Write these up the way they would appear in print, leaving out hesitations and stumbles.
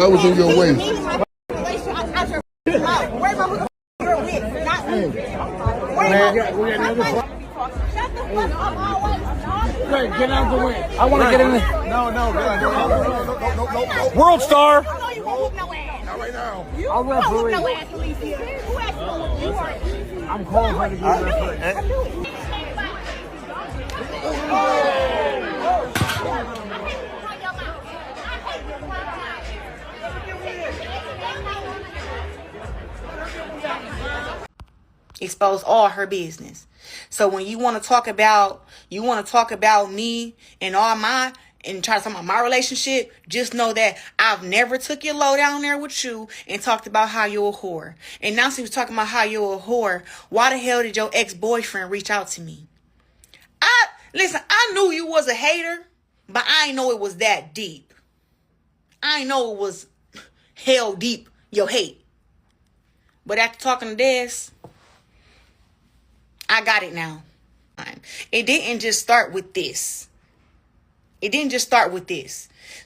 That was in your way. Get out the way. I want to get in there. No. World Star. Not right now. I'll referee. I'm calling her to get referee. Expose all her business. So when you want to talk about me and all my and try to talk about my relationship, just know that I've never took your low down there with you and talked about how you're a whore. And now since you're talking about how you're a whore, why the hell did your ex-boyfriend reach out to me? Listen, I knew you was a hater, but I didn't know it was that deep. I didn't know it was hell deep, your hate. But after talking to this, I got it now. It didn't just start with this.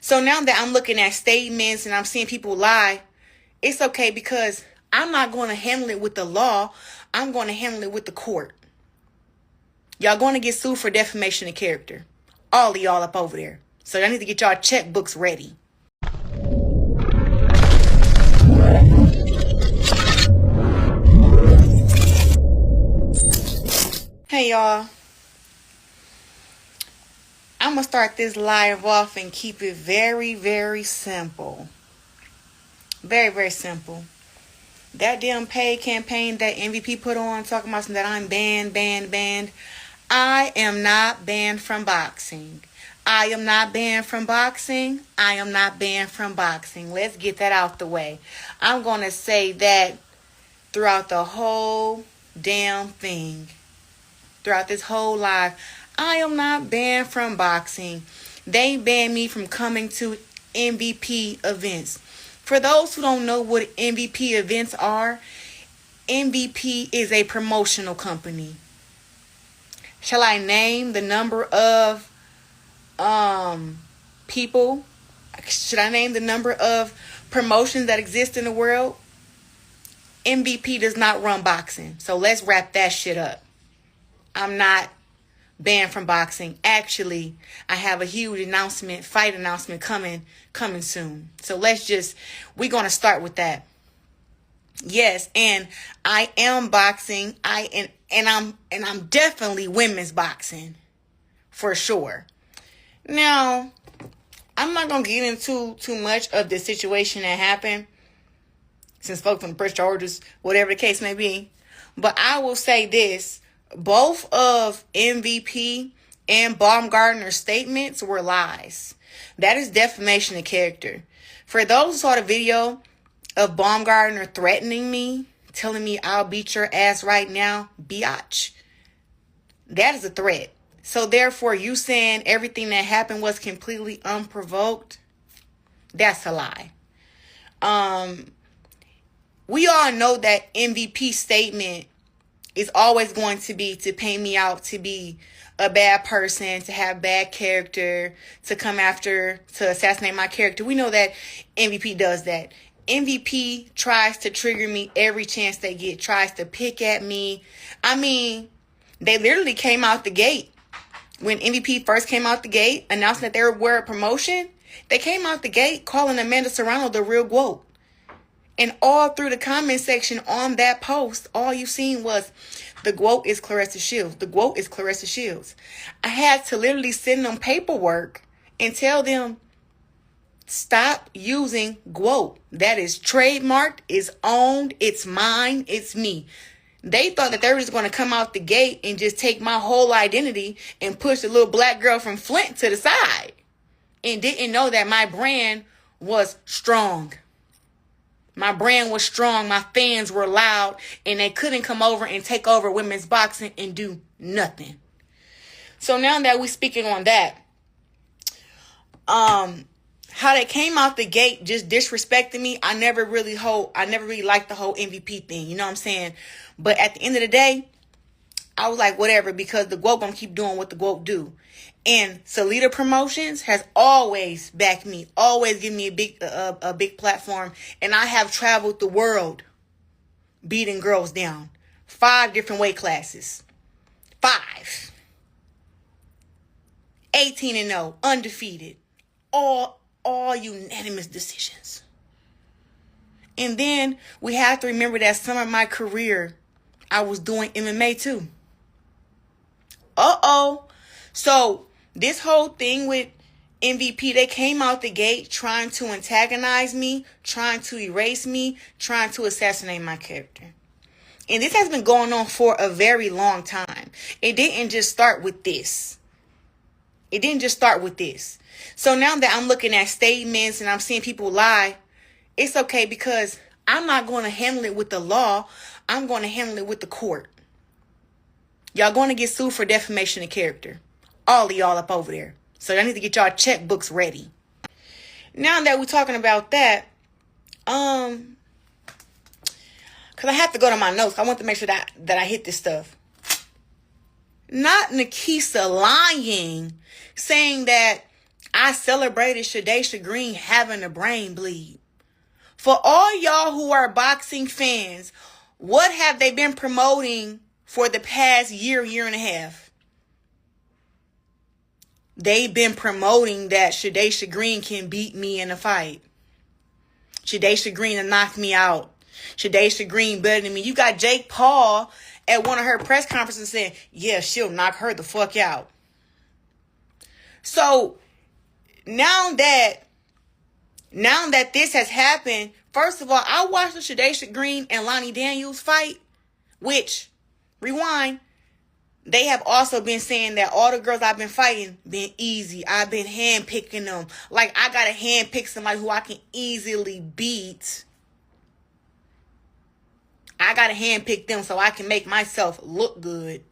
So now that I'm looking at statements and I'm seeing people lie, it's okay because I'm not going to handle it with the law. I'm going to handle it with the court. Y'all going to get sued for defamation of character. All of y'all up over there. So y'all need to get y'all checkbooks ready. Hey y'all. I'm going to start this live off and keep it very, very simple. Very, very simple. That damn paid campaign that MVP put on talking about that I'm banned. I am not banned from boxing. I am not banned from boxing. Let's get that out the way. I'm going to say that throughout the whole damn thing. Throughout this whole live, I am not banned from boxing. They banned me from coming to MVP events. For those who don't know what MVP events are, MVP is a promotional company. Shall I name the number of people? Should I name the number of promotions that exist in the world? MVP does not run boxing. So let's wrap that shit up. I'm not banned from boxing. Actually, I have a huge fight announcement coming soon. So we're going to start with that. Yes, and I am boxing. I'm definitely women's boxing for sure. Now, I'm not going to get into too much of the situation that happened since folks from press charges, whatever the case may be. But I will say this. Both of MVP and Baumgardner's statements were lies. That is defamation of character. For those who saw the video of Baumgardner threatening me, telling me I'll beat your ass right now, biatch, that is a threat. So therefore, you saying everything that happened was completely unprovoked, that's a lie. We all know that MVP's statement is always going to be to paint me out to be a bad person, to have bad character, to come after, to assassinate my character. We know that MVP does that. MVP tries to trigger me every chance they get, tries to pick at me. I mean, they literally came out the gate. When MVP first came out the gate, announcing that they were a promotion, they came out the gate calling Amanda Serrano the real GWOAT. And all through the comment section on that post, all you seen was the GWOAT is Claressa Shields. The GWOAT is Claressa Shields. I had to literally send them paperwork and tell them, stop using GWOAT. That is trademarked, is owned, it's mine, it's me. They thought that they were just going to come out the gate and just take my whole identity and push the little black girl from Flint to the side. And didn't know that my brand was strong. My brand was strong. My fans were loud. And they couldn't come over and take over women's boxing and do nothing. So now that we're speaking on that, how they came out the gate just disrespecting me, I never really liked the whole MVP thing. You know what I'm saying? But at the end of the day, I was like, whatever, because the GWOP gonna keep doing what the GWOP do. And Salida Promotions has always backed me, always given me a big platform. And I have traveled the world beating girls down. 5 different weight classes. 5. 18-0, undefeated. All unanimous decisions. And then we have to remember that some of my career, I was doing MMA too. So this whole thing with MVP, they came out the gate trying to antagonize me, trying to erase me, trying to assassinate my character. And this has been going on for a very long time. It didn't just start with this. So now that I'm looking at statements and I'm seeing people lie, it's okay, because I'm not going to handle it with the law. I'm going to handle it with the court. Y'all going to get sued for defamation of character. All of y'all up over there. So y'all need to get y'all checkbooks ready. Now that we're talking about that, because I have to go to my notes. I want to make sure that I hit this stuff. Not Nikisa lying, saying that I celebrated Shadaysha Green having a brain bleed. For all y'all who are boxing fans, what have they been promoting for the past year and a half? They've been promoting that Shadaysha Green can beat me in a fight. Shadaysha Green will knock me out. Shadaysha Green better than me. You got Jake Paul at one of her press conferences saying, yeah, she'll knock her the fuck out. So now that this has happened, first of all, I watched the Shadaysha Green and Lonnie Daniels fight, which, rewind, they have also been saying that all the girls I've been fighting been easy. I've been handpicking them. Like, I gotta handpick somebody who I can easily beat. I gotta handpick them so I can make myself look good.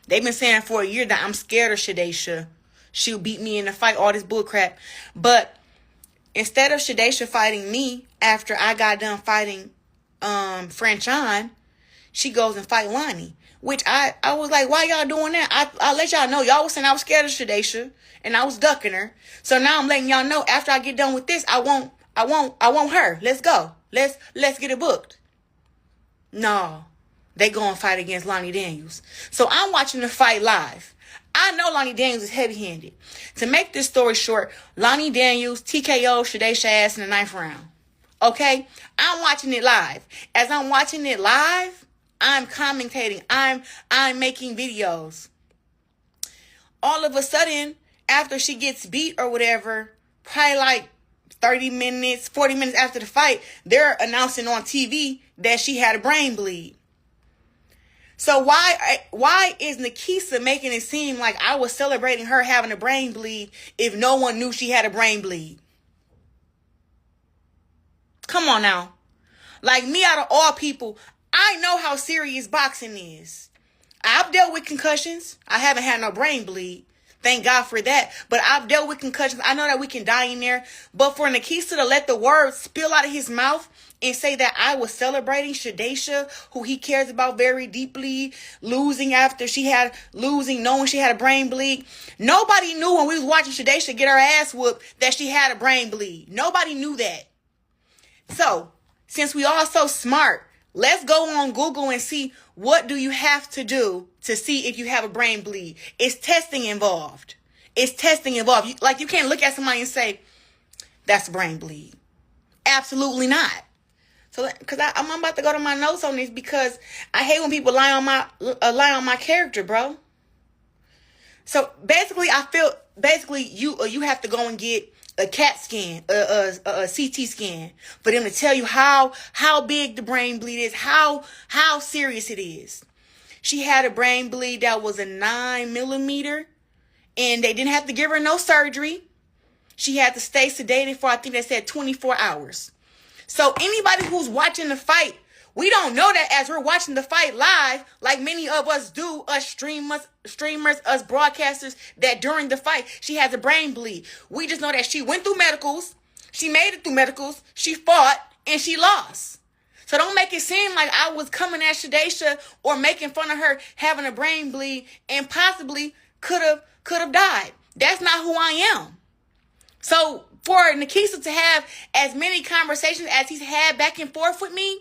They've been saying for a year that I'm scared of Shadaysha. She'll beat me in a fight, all this bullcrap. But instead of Shadaysha fighting me after I got done fighting Franchon, she goes and fight Lonnie. Which I was like, why y'all doing that? I let y'all know. Y'all was saying I was scared of Shadaysha and I was ducking her. So now I'm letting y'all know, after I get done with this, I want her. Let's go. Let's get it booked. No. They go and fight against Lonnie Daniels. So I'm watching the fight live. I know Lonnie Daniels is heavy-handed. To make this story short, Lonnie Daniels TKO Shadaysha ass in the 9th round. Okay? I'm watching it live. As I'm watching it live, I'm commentating. I'm making videos. All of a sudden, after she gets beat or whatever, probably like 30 minutes, 40 minutes after the fight, they're announcing on TV that she had a brain bleed. So why is Nikisa making it seem like I was celebrating her having a brain bleed if no one knew she had a brain bleed? Come on now. Like, me out of all people, I know how serious boxing is. I've dealt with concussions. I haven't had no brain bleed. Thank God for that. But I've dealt with concussions. I know that we can die in there. But for Nikisa to let the words spill out of his mouth and say that I was celebrating Shadaysha, who he cares about very deeply, losing, knowing she had a brain bleed. Nobody knew when we was watching Shadaysha get her ass whooped that she had a brain bleed. Nobody knew that. So, since we all so smart, let's go on Google and see, what do you have to do to see if you have a brain bleed? It's testing involved. You can't look at somebody and say, that's a brain bleed. Absolutely not. So, because I'm about to go to my notes on this, because I hate when people lie on my character, bro. So basically, you have to go and get a CAT scan, a CT scan, for them to tell you how big the brain bleed is, how serious it is. She had a brain bleed that was a 9 millimeter, and they didn't have to give her no surgery. She had to stay sedated for, I think they said, 24 hours. So anybody who's watching the fight, we don't know that as we're watching the fight live, like many of us do, us streamers, us broadcasters, that during the fight, she has a brain bleed. We just know that she went through medicals, she made it through medicals, she fought, and she lost. So don't make it seem like I was coming at Shadaysha or making fun of her having a brain bleed and possibly could have died. That's not who I am. So for Nikisa to have as many conversations as he's had back and forth with me,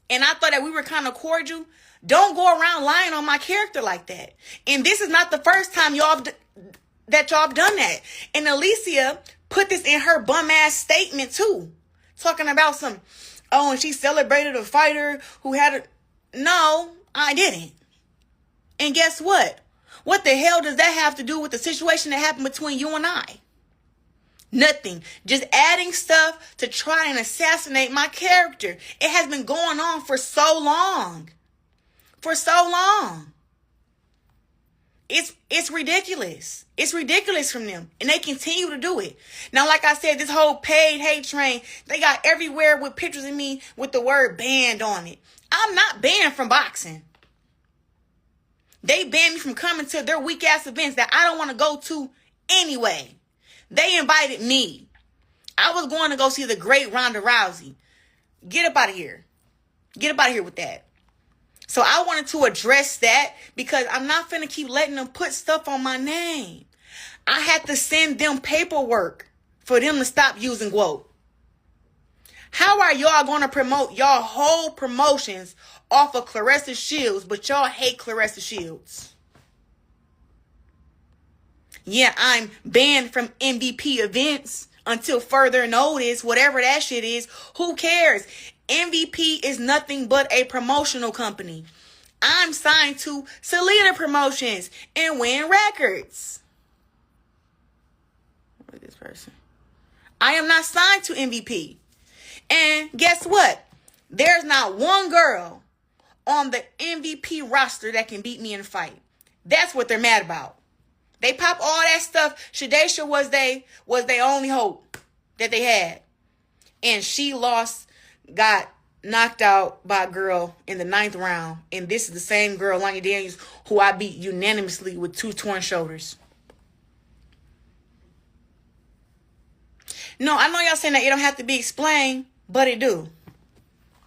and I thought that we were kind of cordial, don't go around lying on my character like that. And this is not the first time y'all have done that. And Alycia put this in her bum ass statement too, talking about some, oh, and she celebrated a fighter who had a, no, I didn't. And guess what? What the hell does that have to do with the situation that happened between you and I? Nothing. Just adding stuff to try and assassinate my character. It has been going on for so long. For so long. It's ridiculous. It's ridiculous from them. And they continue to do it. Now, like I said, this whole paid hate train, they got everywhere with pictures of me with the word banned on it. I'm not banned from boxing. They banned me from coming to their weak ass events that I don't want to go to anyway. They invited me. I was going to go see the great Ronda Rousey. Get up out of here. Get up out of here with that. So I wanted to address that because I'm not finna keep letting them put stuff on my name. I had to send them paperwork for them to stop using Quote. How are y'all going to promote y'all whole promotions off of Claressa Shields, but y'all hate Claressa Shields? Yeah, I'm banned from MVP events until further notice, whatever that shit is. Who cares? MVP is nothing but a promotional company. I'm signed to Selena Promotions and Win Records. What is this person? I am not signed to MVP. And guess what? There's not one girl on the MVP roster that can beat me in a fight. That's what they're mad about. They pop all that stuff. Shadaysha was they only hope that they had. And she lost, got knocked out by a girl in the 9th round. And this is the same girl, Lonnie Daniels, who I beat unanimously with 2 torn shoulders. No, I know y'all saying that it don't have to be explained, but it do.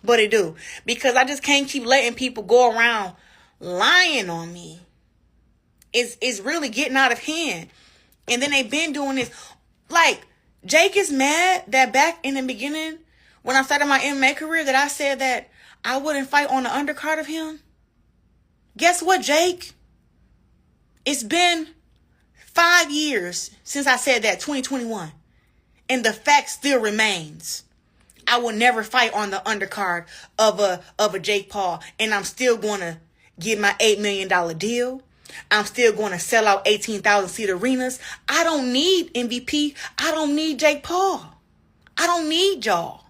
But it do. Because I just can't keep letting people go around lying on me. It's really getting out of hand. And then they've been doing this. Like, Jake is mad that back in the beginning, when I started my MMA career, that I said that I wouldn't fight on the undercard of him. Guess what, Jake? It's been 5 years since I said that, 2021. And the fact still remains. I will never fight on the undercard of a Jake Paul. And I'm still going to get my $8 million deal. I'm still going to sell out 18,000 seat arenas. I don't need MVP. I don't need Jake Paul. I don't need y'all.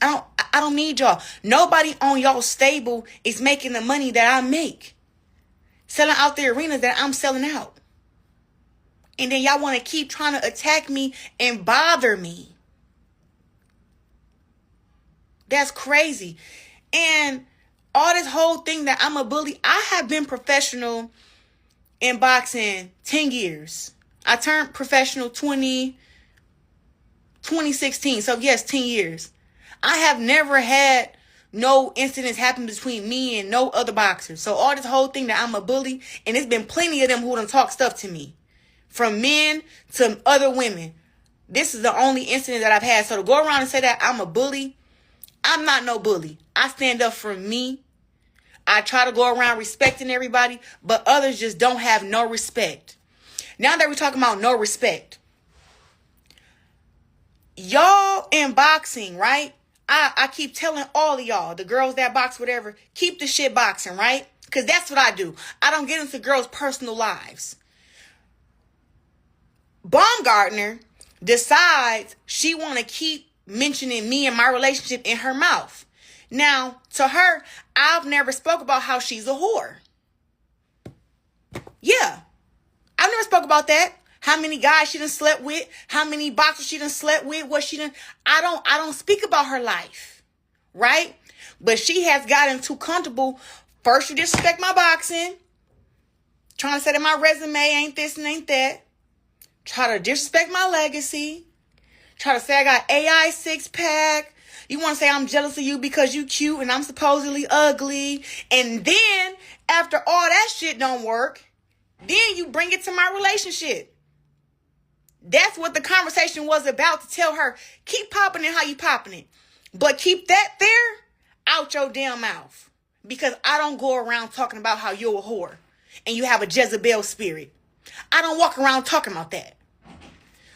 I don't need y'all. Nobody on y'all stable is making the money that I make. Selling out the arenas that I'm selling out. And then y'all want to keep trying to attack me and bother me. That's crazy. And all this whole thing that I'm a bully, I have been professional in boxing 10 years. I turned professional 2016. So yes, 10 years. I have never had no incidents happen between me and no other boxers. So all this whole thing that I'm a bully, and there's been plenty of them who done talk stuff to me. From men to other women. This is the only incident that I've had. So to go around and say that I'm a bully, I'm not no bully. I stand up for me. I try to go around respecting everybody, but others just don't have no respect. Now that we're talking about no respect, y'all in boxing, right? I keep telling all of y'all, the girls that box, whatever, keep the shit boxing, right? Because that's what I do. I don't get into girls' personal lives. Baumgardner decides she want to keep mentioning me and my relationship in her mouth. Now, to her, I've never spoke about how she's a whore. Yeah. I've never spoke about that. How many guys she done slept with, how many boxers she done slept with, what she done. I don't speak about her life. Right? But she has gotten too comfortable. First, you disrespect my boxing. Trying to say that my resume ain't this and ain't that. Try to disrespect my legacy. Try to say I got AI 6-pack. You want to say I'm jealous of you because you cute and I'm supposedly ugly. And then, after all that shit don't work, then you bring it to my relationship. That's what the conversation was about, to tell her, keep popping it how you popping it. But keep that there out your damn mouth. Because I don't go around talking about how you're a whore and you have a Jezebel spirit. I don't walk around talking about that.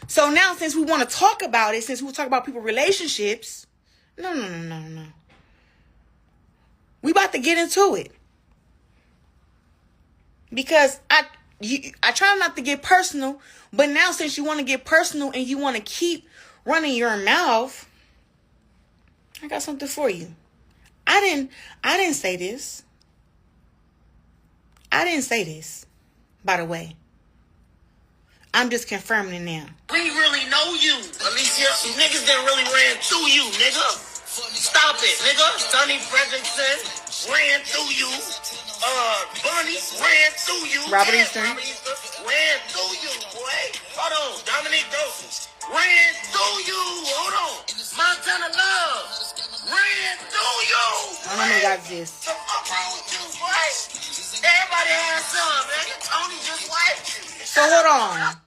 So now, since we want to talk about it, since we talk about people's relationships, no. We about to get into it. Because I try not to get personal, but now since you want to get personal and you want to keep running your mouth, I got something for you. I didn't say this. I didn't say this, by the way. I'm just confirming it now. We really know you, Alycia. Niggas that really ran through you, nigga. Stop it, nigga. Sonny Fredrickson ran through you. Bunny ran through you. Robert Eastern ran through you, boy. Hold on. Dominic Dawson ran through you. Hold on. Montana Love ran through you. I don't know who got this. The fuck wrong with you, boy? Everybody has some, nigga. Tony just wiped you.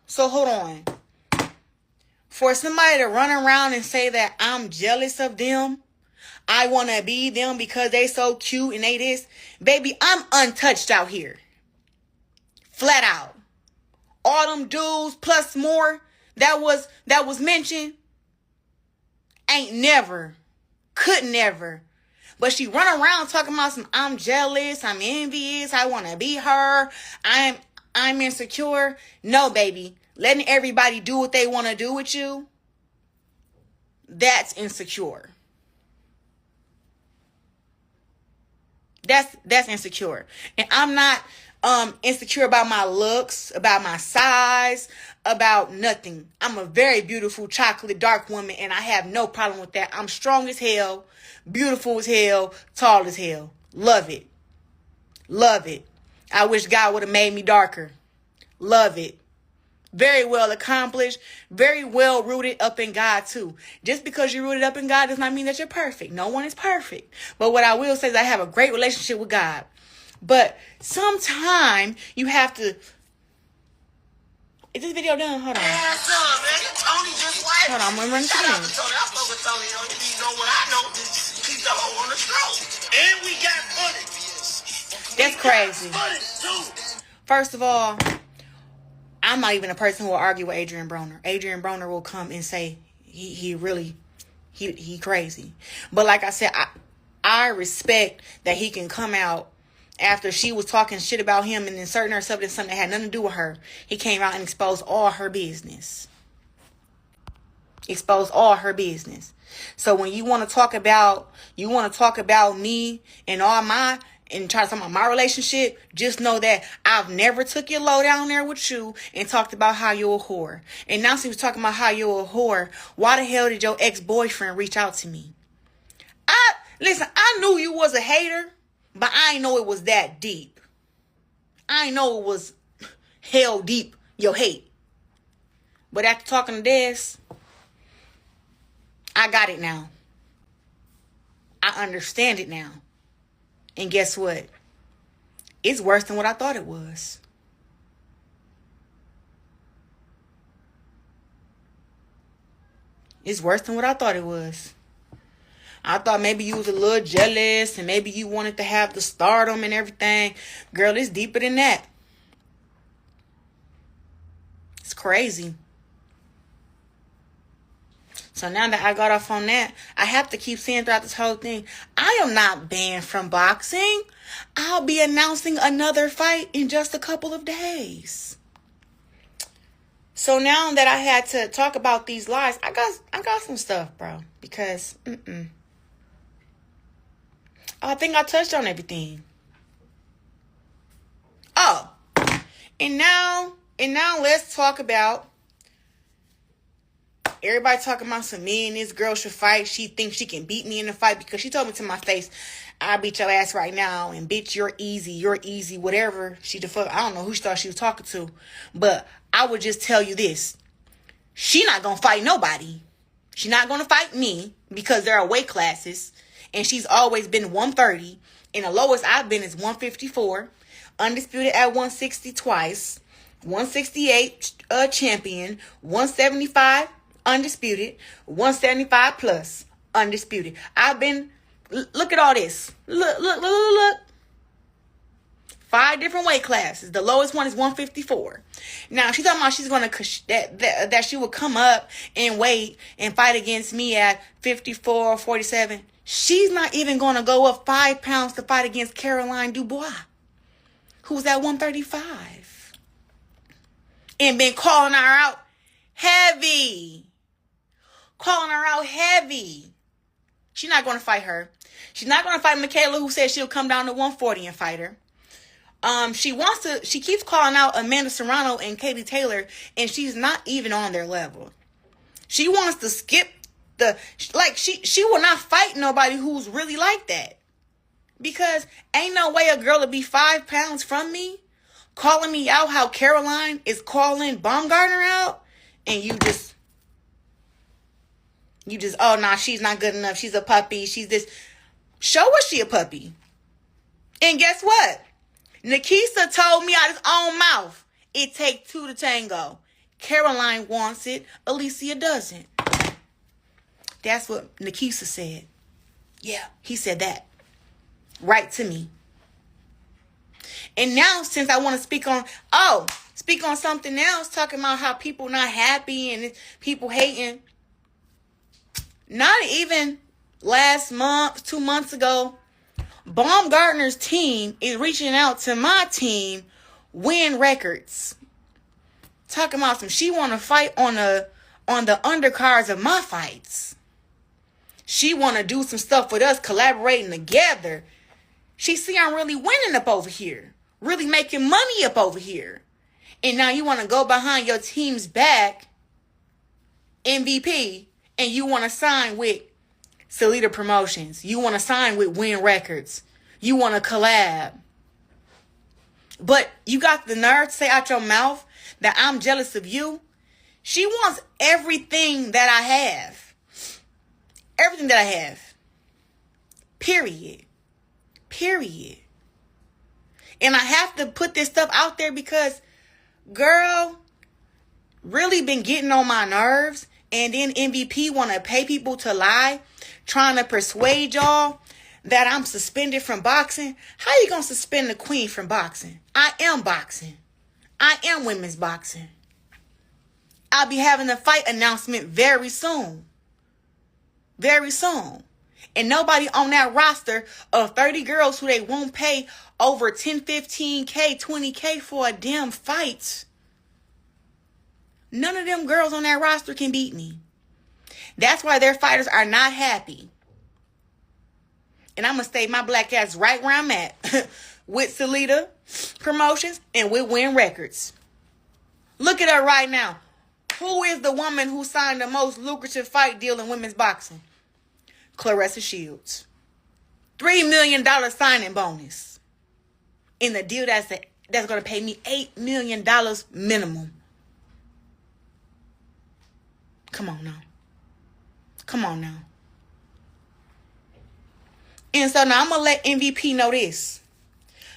So hold on. For somebody to run around and say that I'm jealous of them, I want to be them because they so cute and they this, baby, I'm untouched out here. Flat out. All them dudes plus more that was mentioned ain't never, could never. But she run around talking about some I'm jealous, I'm envious, I want to be her, I'm insecure. No, baby. Letting everybody do what they want to do with you, that's insecure. That's insecure. And I'm not insecure about my looks, about my size, about nothing. I'm a very beautiful chocolate dark woman and I have no problem with that. I'm strong as hell, beautiful as hell, tall as hell. Love it. Love it. I wish God would have made me darker. Love it. Very well accomplished. Very well rooted up in God too. Just because you're rooted up in God does not mean that you're perfect. No one is perfect. But what I will say is I have a great relationship with God. But sometime you have to... Is this video done? Hold on. Tony just wiped. Hold on, I'm gonna run it again. I fuck with Tony. You know what I know? Keep the hoe on the stroke. And we got footage. That's crazy. First of all, I'm not even a person who will argue with Adrien Broner. Adrien Broner will come and say he crazy. But like I said, I respect that he can come out after she was talking shit about him and inserting herself in something that had nothing to do with her. He came out and exposed all her business. Exposed all her business. So when you want to talk about me and all my, and try to talk about my relationship, just know that I've never took your low down there with you and talked about how you're a whore. And now she was talking about how you're a whore. Why the hell did your ex-boyfriend reach out to me? Listen, I knew you was a hater, but I didn't know it was that deep. I didn't know it was hell deep, your hate. But after talking to this, I got it now. I understand it now. And guess what? It's worse than what I thought it was. It's worse than what I thought it was. I thought maybe you was a little jealous and maybe you wanted to have the stardom and everything. Girl, it's deeper than that. It's crazy. So now that I got off on that, I have to keep saying throughout this whole thing, I am not banned from boxing. I'll be announcing another fight in just a couple of days. So now that I had to talk about these lies, I got some stuff, bro. Because, I think I touched on everything. Oh, and now let's talk about everybody talking about some me and this girl should fight. She thinks she can beat me in the fight because she told me to my face, I'll beat your ass right now. And bitch, you're easy, whatever. I don't know who she thought she was talking to. But I would just tell you this. She not gonna fight nobody. She's not going to fight me because there are weight classes. And she's always been 130. And the lowest I've been is 154. Undisputed at 160 twice. 168 champion. 175 undisputed. 175 plus undisputed. I've been, look at all this. Look. 5 different weight classes. The lowest one is 154. Now, she's talking about she's going to, that she will come up and weight and fight against me at 54 or 47. She's not even going to go up 5 pounds to fight against Caroline Dubois, who's at 135. And been calling her out heavy. She's not going to fight her. She's not going to fight Michaela, who said she'll come down to 140 and fight her. She keeps calling out Amanda Serrano and Katie Taylor, and she's not even on their level. She wants to skip she will not fight nobody who's really like that. Because ain't no way a girl to be 5 pounds from me, calling me out how Caroline is calling Baumgardner out, and you just, oh, nah, she's not good enough. She's a puppy. She's this. Show us she a puppy. And guess what? Nikisa told me out his own mouth, it takes 2 to tango. Caroline wants it. Alycia doesn't. That's what Nikisa said. Yeah, he said that. Right to me. And now, since I want to speak on something else, talking about how people not happy and people hating. Not even last month, 2 months ago, Baumgardner's team is reaching out to my team, Win Records. Talking about she want to fight on the undercards of my fights. She want to do some stuff with us, collaborating together. She see I'm really winning up over here. Really making money up over here. And now you want to go behind your team's back, MVP, and you want to sign with Salida Promotions. You want to sign with Win Records. You want to collab. But you got the nerve to say out your mouth that I'm jealous of you. She wants everything that I have. Everything that I have. Period. And I have to put this stuff out there because, girl, really been getting on my nerves. And then MVP want to pay people to lie, trying to persuade y'all that I'm suspended from boxing. How you going to suspend the queen from boxing? I am boxing. I am women's boxing. I'll be having a fight announcement very soon. Very soon. And nobody on that roster of 30 girls who they won't pay over 10, 15K, 20K for a damn fight. None of them girls on that roster can beat me. That's why their fighters are not happy. And I'm going to stay my black ass right where I'm at. With Salida Promotions and with Win Records. Look at her right now. Who is the woman who signed the most lucrative fight deal in women's boxing? Claressa Shields. $3 million signing bonus. In the deal that's going to pay me $8 million minimum. Come on now. And so now I'm going to let MVP know this.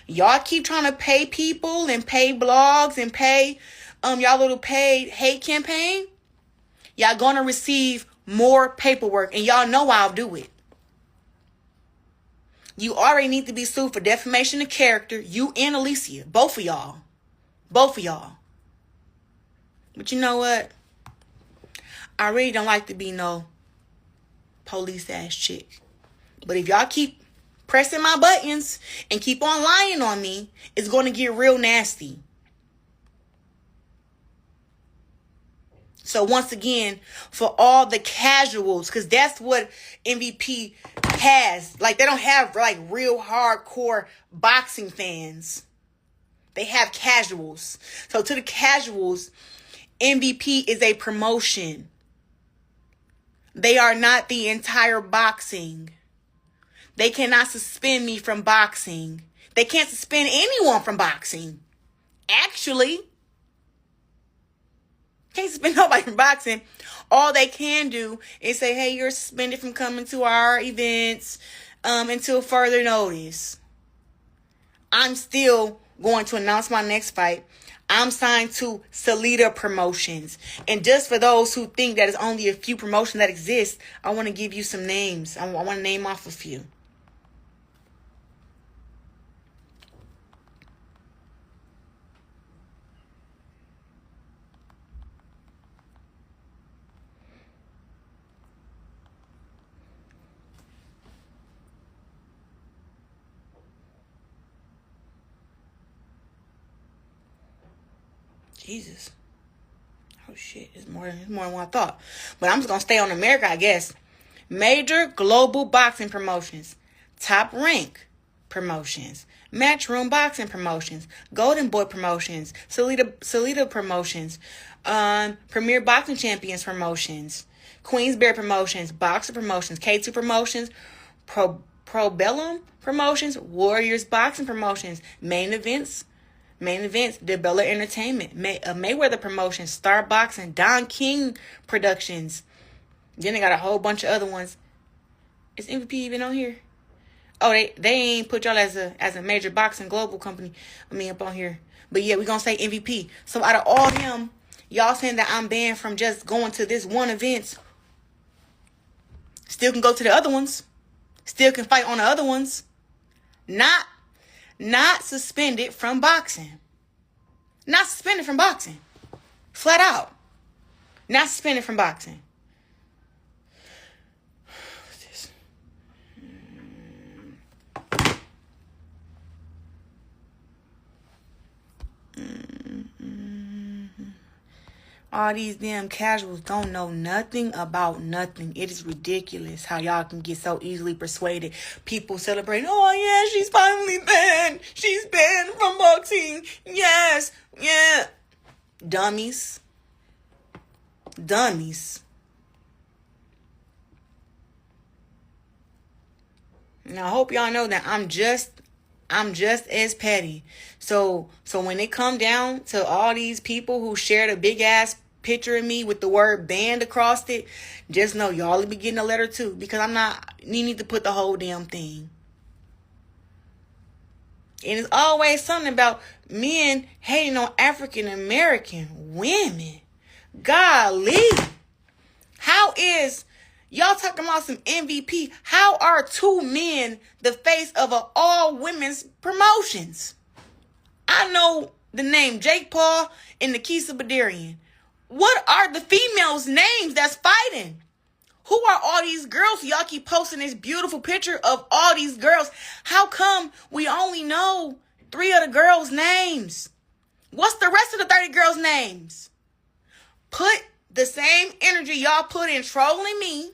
Y'all keep trying to pay people and pay blogs and pay y'all little paid hate campaign. Y'all going to receive more paperwork. And y'all know I'll do it. You already need to be sued for defamation of character. You and Alycia. Both of y'all. But you know what? I really don't like to be no police ass chick. But if y'all keep pressing my buttons and keep on lying on me, it's going to get real nasty. So once again, for all the casuals, because that's what MVP has. Like, they don't have like real hardcore boxing fans. They have casuals. So to the casuals, MVP is a promotion. They are not the entire boxing. They cannot suspend me from boxing. They can't suspend anyone from boxing. Actually, Can't suspend nobody from boxing. All they can do is say, hey, you're suspended from coming to our events until further notice. I'm still going to announce my next fight. I'm signed to Salida Promotions. And just for those who think that it's only a few promotions that exist, I want to give you some names. I want to name off a few. Jesus. Oh shit, it's more than what I thought. But I'm just gonna stay on America, I guess. Major Global Boxing Promotions, Top Rank Promotions, Matchroom Boxing Promotions, Golden Boy Promotions, Salida Promotions, Premier Boxing Champions Promotions, Queensberry Promotions, Boxer Promotions, K2 Promotions, Pro Bellum Promotions, Warriors Boxing Promotions, Main Events, DeBella Entertainment, Mayweather Promotions, Star Boxing, Don King Productions. Then they got a whole bunch of other ones. Is MVP even on here? Oh, they ain't put y'all as a major boxing global company. Up on here. But yeah, we gonna say MVP. So out of all them, y'all saying that I'm banned from just going to this one event. Still can go to the other ones. Still can fight on the other ones. Not suspended from boxing. Not suspended from boxing. Flat out. Not suspended from boxing. What's this? All these damn casuals don't know nothing about nothing. It is ridiculous how y'all can get so easily persuaded. People celebrating, oh yeah, she's finally banned. She's banned from boxing. Yes, yeah. Dummies. Now I hope y'all know that I'm just as petty. So when it come down to all these people who shared a big ass picture of me with the word banned across it, just know y'all will be getting a letter too, because you need to put the whole damn thing. And it's always something about men hating on African American women. Golly. How is y'all talking about some MVP? How are two men the face of an all women's promotions? I know the name Jake Paul and Nikisa Badarian. What are the females' names that's fighting? Who are all these girls? Y'all keep posting this beautiful picture of all these girls. How come we only know 3 of the girls' names? What's the rest of the 30 girls' names? Put the same energy y'all put in trolling me.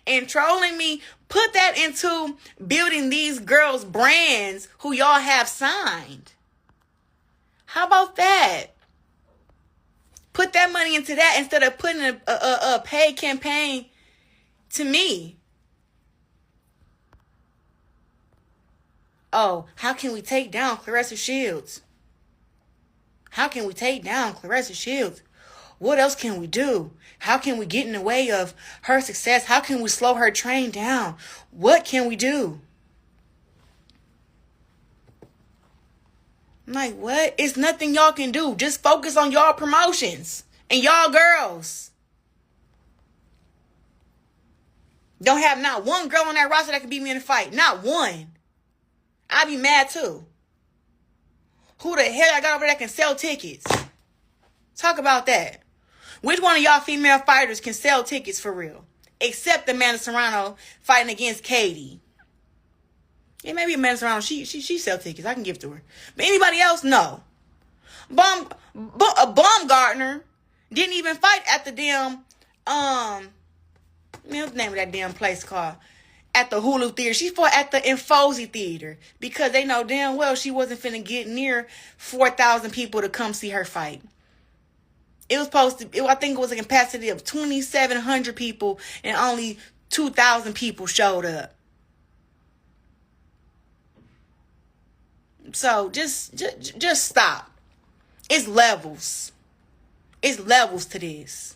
And trolling me, put that into building these girls' brands who y'all have signed. How about that? Put that money into that instead of putting a paid campaign to me. Oh, how can we take down Claressa Shields? How can we take down Claressa Shields? What else can we do? How can we get in the way of her success? How can we slow her train down? What can we do? I'm like, what? It's nothing y'all can do. Just focus on y'all promotions and y'all girls. Don't have not one girl on that roster that can beat me in a fight. Not one. I'd be mad too. Who the hell I got over there that can sell tickets? Talk about that. Which one of y'all female fighters can sell tickets for real? Except Amanda Serrano fighting against Katie. Yeah, maybe Amanda Serrano, she sell tickets. I can give to her. But anybody else, no. Baumgardner didn't even fight at the damn, what's the name of that damn place called? At the Hulu Theater. She fought at the Infosi Theater because they know damn well she wasn't finna get near 4,000 people to come see her fight. It was supposed to, I think it was a capacity of 2,700 people and only 2,000 people showed up. So just stop. It's levels. It's levels to this.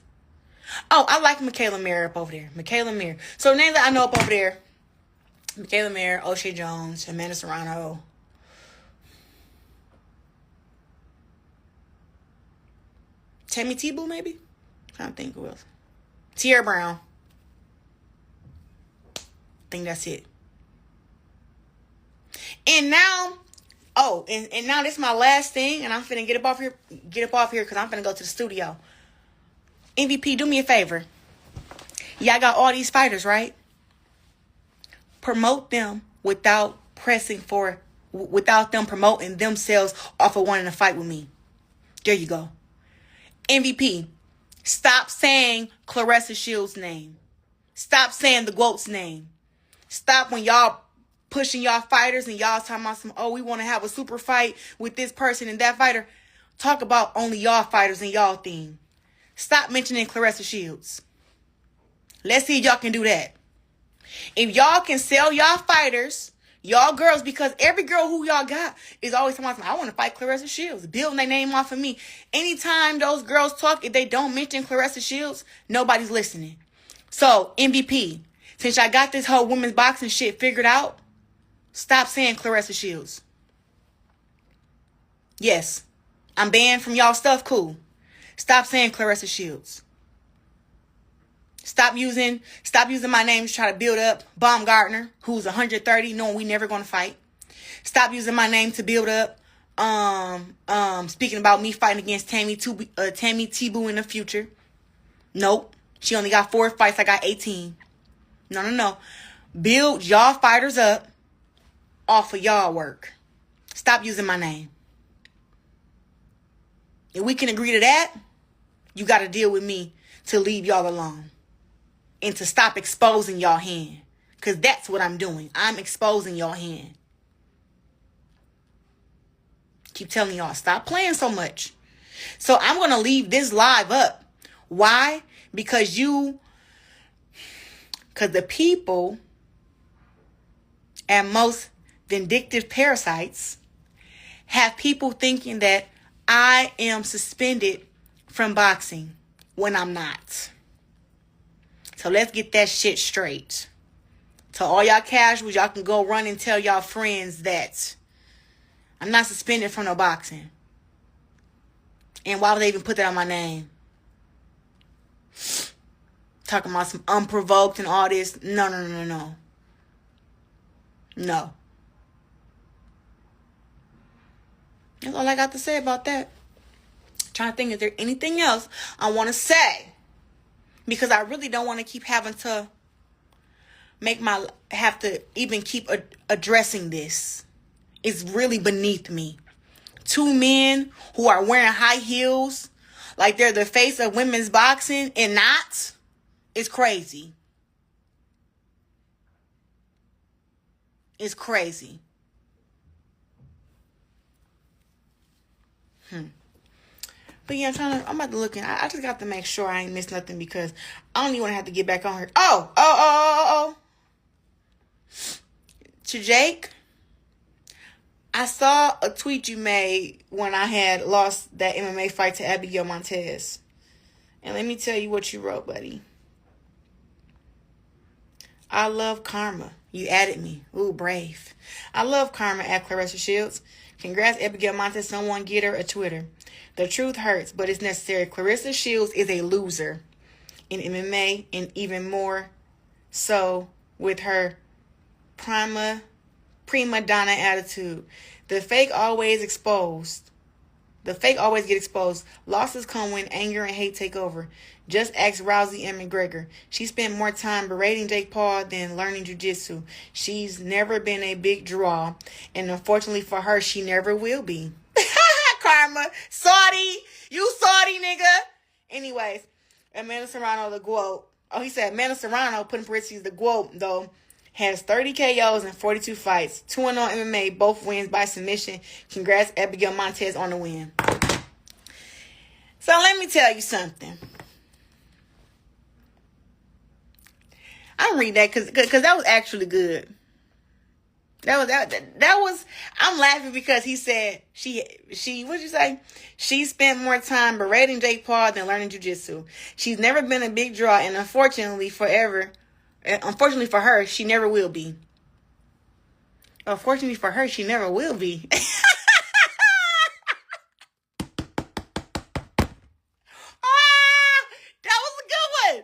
Oh, I like Michaela Mayer up over there. Michaela Mayer. So names that I know up over there. Michaela Mayer, O'Shea Jones, Amanda Serrano. Tammy Tebow, maybe? I don't think who else. Tierra Brown. I think that's it. And now, and now this is my last thing, and I'm finna get up off here because I'm finna go to the studio. MVP, do me a favor. Y'all got all these fighters, right? Promote them without them promoting themselves off of wanting to fight with me. There you go. MVP, stop saying Claressa Shields' name. Stop saying the GOAT's name. Stop when y'all pushing y'all fighters and y'all talking about some, we want to have a super fight with this person and that fighter. Talk about only y'all fighters and y'all thing. Stop mentioning Claressa Shields. Let's see if y'all can do that. If y'all can sell y'all fighters, y'all girls, because every girl who y'all got is always talking about, I want to fight Claressa Shields, building their name off of me. Anytime those girls talk, if they don't mention Claressa Shields, nobody's listening. So, MVP, since I got this whole women's boxing shit figured out, stop saying Claressa Shields. Yes, I'm banned from y'all stuff, cool. Stop saying Claressa Shields. Stop using my name to try to build up Baumgardner, who's 130, knowing we never going to fight. Stop using my name to build up, speaking about me fighting against Tammy Tebow in the future. Nope. She only got 4 fights. I got 18. No. Build y'all fighters up off of y'all work. Stop using my name. If we can agree to that, you got to deal with me to leave y'all alone. And to stop exposing y'all hand. Because that's what I'm doing. I'm exposing y'all hand. Keep telling y'all, stop playing so much. So I'm going to leave this live up. Why? Because the people and most vindictive parasites have people thinking that I am suspended from boxing when I'm not. So let's get that shit straight. To all y'all casuals, y'all can go run and tell y'all friends that I'm not suspended from no boxing. And why would they even put that on my name? Talking about some unprovoked and all this. No. No. That's all I got to say about that. Trying to think, is there anything else I want to say? Because I really don't want to keep having to keep addressing this. It's really beneath me. 2 men who are wearing high heels like they're the face of women's boxing and not. It's crazy. It's crazy. But yeah, I'm about to look in. I just got to make sure I ain't missed nothing because I don't even want to have to get back on here. Oh. To Jake, I saw a tweet you made when I had lost that MMA fight to Abigail Montez. And let me tell you what you wrote, buddy. I love karma. You added me. Ooh, brave. I love karma at Claressa Shields. Congrats, Abigail Montez. Someone get her a Twitter. The truth hurts, but it's necessary. Claressa Shields is a loser in MMA and even more so with her prima donna attitude. The fake always get exposed. Losses come when anger and hate take over. Just ask Rousey and McGregor. She spent more time berating Jake Paul than learning jiu-jitsu. She's never been a big draw, and unfortunately for her, she never will be. Karma. Saudi. You Saudi, nigga. Anyways, Amanda Serrano, the GOAT. Oh, he said Amanda Serrano, putting parentheses, the GOAT, though, has 30 KOs and 42 fights. 2-0 MMA, both wins by submission. Congrats, Abigail Montez, on the win. So let me tell you something. I'm reading that because that was actually good. That was. I'm laughing because he said she. What'd you say? She spent more time berating Jake Paul than learning jiu-jitsu. She's never been a big draw, and unfortunately for her, she never will be. Unfortunately for her, she never will be. That was a good one.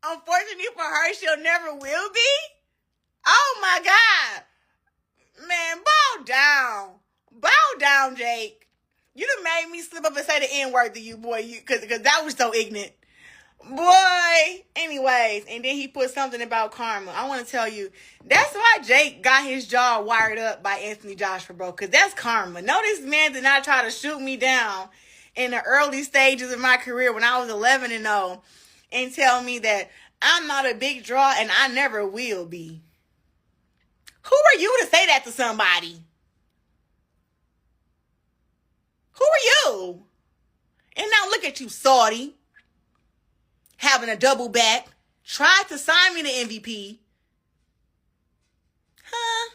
Unfortunately for her, she'll never will be. Oh my God. Man, bow down. Bow down, Jake. You done made me slip up and say the N-word to you, boy, because that was so ignorant. Boy. Anyways, and then he put something about karma. I want to tell you, that's why Jake got his jaw wired up by Anthony Joshua, bro, because that's karma. No, this man did not try to shoot me down in the early stages of my career when I was 11-0 and tell me that I'm not a big draw and I never will be. Who are you to say that to somebody? Who are you? And now look at you, Saudi, having a double back, tried to sign me to MVP. Huh?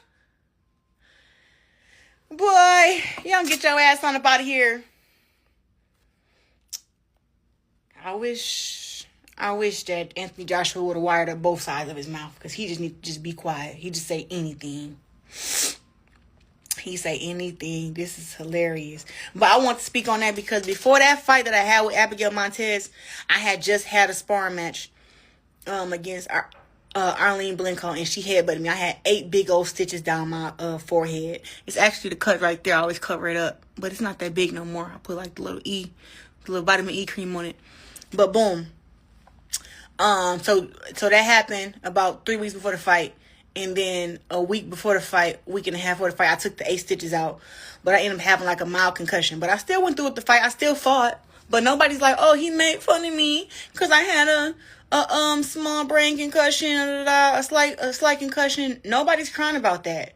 Boy, you don't get your ass on up out of here. I wish that Anthony Joshua would have wired up both sides of his mouth, because he just need to just be quiet. He just say anything. He say anything. This is hilarious. But I want to speak on that because before that fight that I had with Abigail Montez, I had just had a sparring match against Arlene Blenko, and she headbutted me. I had 8 big old stitches down my forehead. It's actually the cut right there. I always cover it up, but it's not that big no more. I put like the little vitamin E cream on it. But boom. So that happened about 3 weeks before the fight. And then a week before the fight, week and a half before the fight, I took the 8 stitches out. But I ended up having like a mild concussion. But I still went through with the fight. I still fought. But nobody's like, oh, he made fun of me because I had a small brain concussion, a slight concussion. Nobody's crying about that.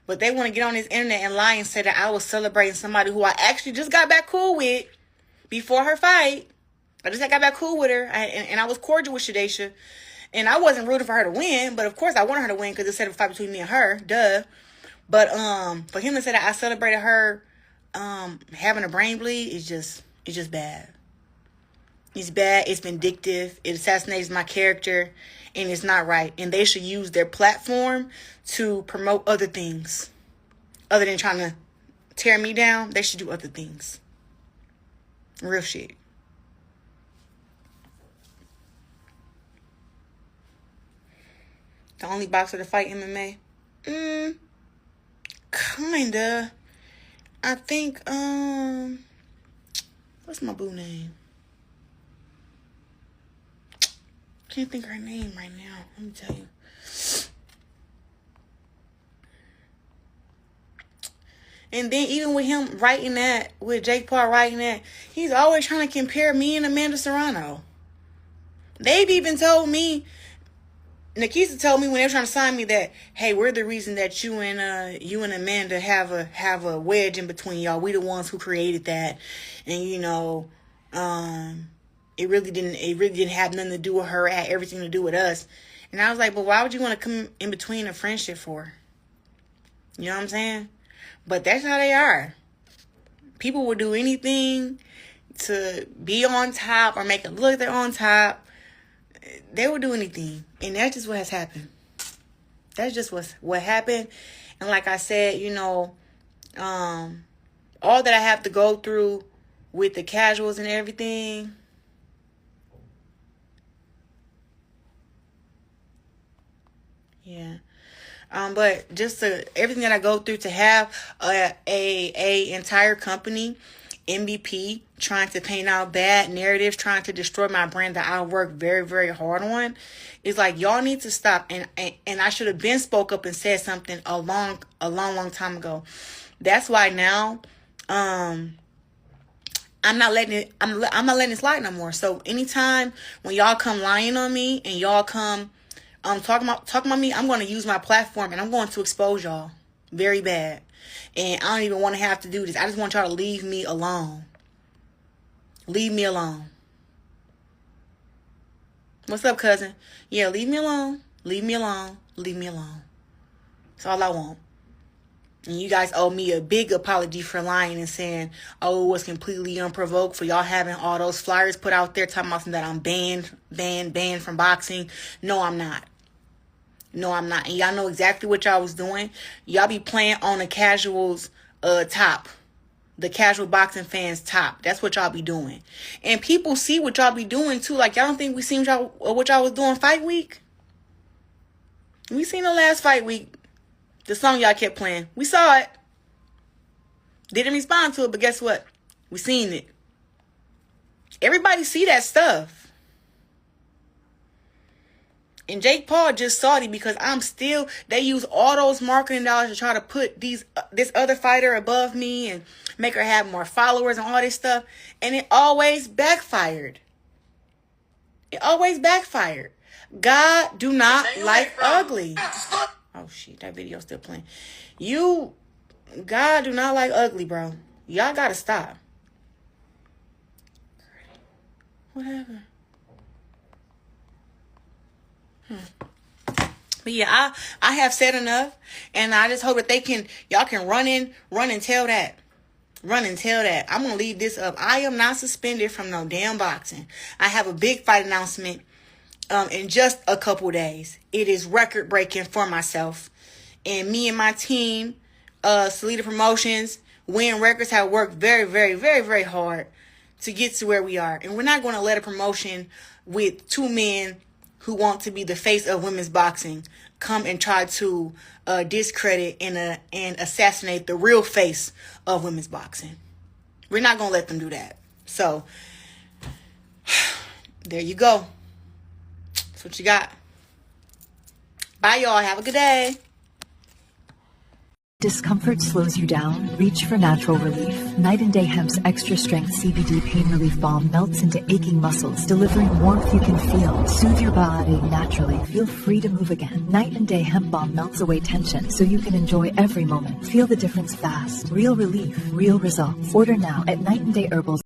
But they want to get on this internet and lie and say that I was celebrating somebody who I actually just got back cool with before her fight. I just got back cool with her, and I was cordial with Shadesha, and I wasn't rooting for her to win, but of course I wanted her to win because it said a fight between me and her, duh. But for him to say that I celebrated her having a brain bleed is just bad. It's bad. It's vindictive. It assassinates my character, and it's not right. And they should use their platform to promote other things, other than trying to tear me down. They should do other things. Real shit. The only boxer to fight MMA? Kinda. I think, what's my boo name? Can't think of her name right now. Let me tell you. And then even with him writing that, with Jake Paul writing that, he's always trying to compare me and Amanda Serrano. They've even told me, Nikisa told me when they were trying to sign me that, hey, we're the reason that you and Amanda have a wedge in between y'all. We the ones who created that, and it really didn't have nothing to do with her. It had everything to do with us. And I was like, but why would you want to come in between a friendship for? You know what I'm saying? But that's how they are. People will do anything to be on top or make it look like they're on top. They will do anything. And that's just what has happened. That's just what happened. And like I said, all that I have to go through with the casuals and everything. Yeah. But just everything that I go through to have a entire company, MVP, trying to paint out bad narratives, trying to destroy my brand that I work very, very hard on, is like, y'all need to stop. And I should have been spoke up and said something a long time ago. That's why now, I'm not letting it slide no more. So anytime when y'all come lying on me and y'all come talking about me, I'm going to use my platform and I'm going to expose y'all very bad. And I don't even want to have to do this. I just want y'all to leave me alone. Leave me alone. What's up, cousin? Yeah, leave me alone. Leave me alone. Leave me alone. That's all I want. And you guys owe me a big apology for lying and saying, oh, it was completely unprovoked for y'all having all those flyers put out there talking about that I'm banned from boxing. No, I'm not. No, I'm not. And y'all know exactly what y'all was doing. Y'all be playing on the casuals top. The casual boxing fans top. That's what y'all be doing. And people see what y'all be doing too. Like, y'all don't think we seen what y'all was doing fight week? We seen the last fight week. The song y'all kept playing. We saw it. Didn't respond to it, but guess what? We seen it. Everybody see that stuff. And Jake Paul just salty because they use all those marketing dollars to try to put this other fighter above me and make her have more followers and all this stuff. And it always backfired. It always backfired. God do not like ugly. Oh shit, that video's still playing. God do not like ugly, bro. Y'all gotta stop. Whatever. But yeah, I have said enough, and I just hope that y'all can run and tell that. Run and tell that. I'm gonna leave this up. I am not suspended from no damn boxing. I have a big fight announcement in just a couple days. It is record breaking for myself, and me and my team, Salida Promotions, Win Records, have worked very, very, very, very hard to get to where we are, and we're not going to let a promotion with two men who want to be the face of women's boxing come and try to discredit and assassinate the real face of women's boxing. We're not going to let them do that. So, there you go. That's what you got. Bye, y'all. Have a good day. Discomfort slows you down? Reach for natural relief. Night and Day Hemp's extra strength CBD pain relief balm melts into aching muscles, delivering warmth you can feel. Soothe your body naturally. Feel free to move again. Night and Day Hemp balm melts away tension so you can enjoy every moment. Feel the difference fast. Real relief, real results. Order now at Night and Day Herbals.